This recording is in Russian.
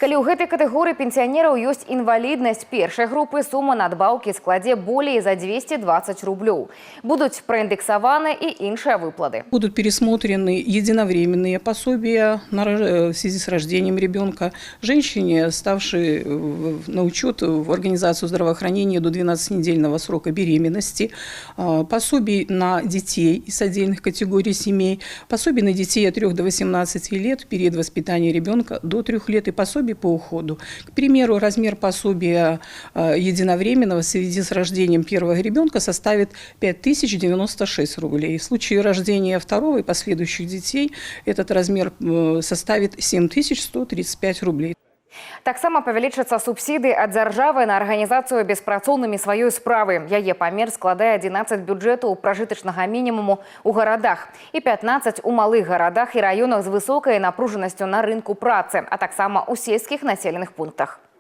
Калі ў гэтай катэгорыі пенсіянераў ёсць інваліднасць першай групы, сума надбаўкі складзе болей за 220 рублёў. Будуць проиндексаваны и іншыя выплаты. Будут пересмотрены единовременные пособия в связи с рождением ребенка. Женщине, ставшей на учет в организацию здравоохранения до 12-недельного срока беременности, пособий на детей из отдельных категорий семей, пособий на детей от 3 до 18 лет в период воспитания ребенка до 3 лет и пособий по уходу. К примеру, размер пособия единовременного в связи с рождением первого ребенка составит 5096 рублей. В случае рождения второго и последующих детей этот размер составит 7135 рублей. Таксама павялічацца субсідыі ад дзяржавы на арганізацыю беспрацоўнымі сваёй справы. Яе памер складае 11 бюджэтаў пражытачнага мінімуму ў гарадах і 15 у малых гарадах і раёнах з высокай напружанасцю на рынку працы, а таксама ў сельскіх населеных пунктах.